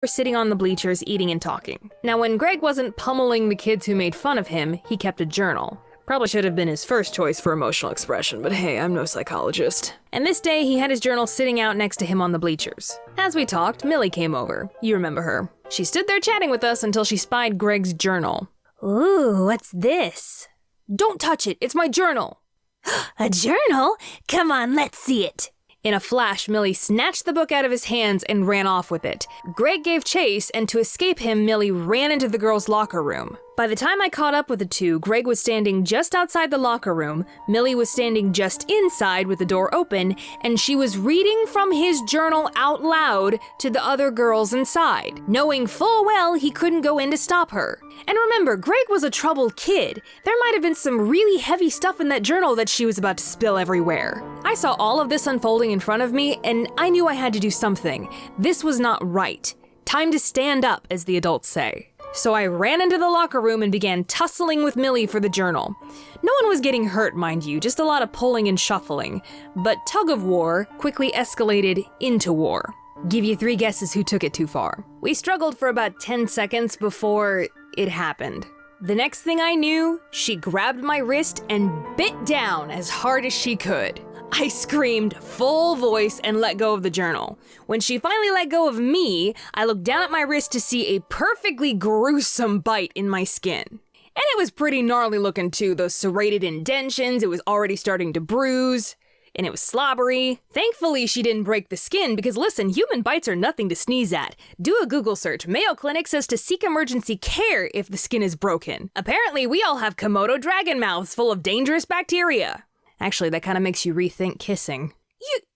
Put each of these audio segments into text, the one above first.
were sitting on the bleachers eating and talking. Now, when Greg wasn't pummeling the kids who made fun of him, he kept a journal. Probably should have been his first choice for emotional expression, but hey, I'm no psychologist. And this day, he had his journal sitting out next to him on the bleachers. As we talked, Millie came over. You remember her. She stood there chatting with us until she spied Greg's journal. Ooh, what's this? Don't touch it, it's my journal. A journal? Come on, let's see it. In a flash, Millie snatched the book out of his hands and ran off with it. Greg gave chase, and to escape him, Millie ran into the girls' locker room. By the time I caught up with the two, Greg was standing just outside the locker room, Millie was standing just inside with the door open, and she was reading from his journal out loud to the other girls inside, knowing full well he couldn't go in to stop her. And remember, Greg was a troubled kid. There might have been some really heavy stuff in that journal that she was about to spill everywhere. I saw all of this unfolding in front of me, and I knew I had to do something. This was not right. Time to stand up, as the adults say. So I ran into the locker room and began tussling with Millie for the journal. No one was getting hurt, mind you, just a lot of pulling and shuffling. But tug of war quickly escalated into war. Give you 3 guesses who took it too far. We struggled for about 10 seconds before it happened. The next thing I knew, she grabbed my wrist and bit down as hard as she could. I screamed full voice and let go of the journal. When she finally let go of me, I looked down at my wrist to see a perfectly gruesome bite in my skin. And it was pretty gnarly looking too, those serrated indentions, it was already starting to bruise, and it was slobbery. Thankfully, she didn't break the skin because listen, human bites are nothing to sneeze at. Do a Google search. Mayo Clinic says to seek emergency care if the skin is broken. Apparently, we all have Komodo dragon mouths full of dangerous bacteria. Actually, that kind of makes you rethink kissing.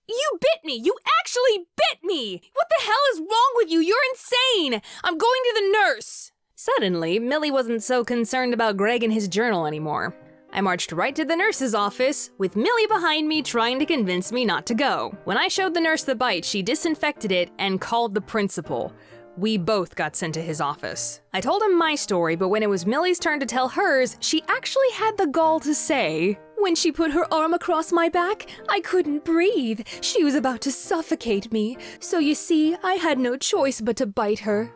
You bit me! You actually bit me! What the hell is wrong with you? You're insane! I'm going to the nurse! Suddenly, Millie wasn't so concerned about Greg and his journal anymore. I marched right to the nurse's office, with Millie behind me trying to convince me not to go. When I showed the nurse the bite, she disinfected it and called the principal. We both got sent to his office. I told him my story, but when it was Millie's turn to tell hers, she actually had the gall to say, "When she put her arm across my back, I couldn't breathe. She was about to suffocate me. So you see, I had no choice but to bite her."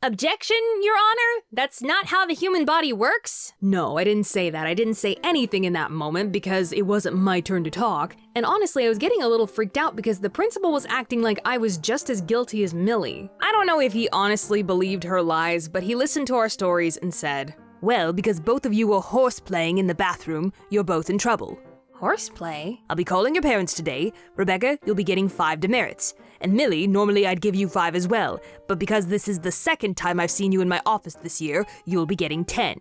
Objection, Your Honor? That's not how the human body works? No, I didn't say that. I didn't say anything in that moment because it wasn't my turn to talk. And honestly, I was getting a little freaked out because the principal was acting like I was just as guilty as Millie. I don't know if he honestly believed her lies, but he listened to our stories and said, "Well, because both of you were horseplaying in the bathroom, you're both in trouble." Horseplay? "I'll be calling your parents today. Rebecca, you'll be getting 5 demerits. And Millie, normally I'd give you 5 as well, but because this is the second time I've seen you in my office this year, you'll be getting 10.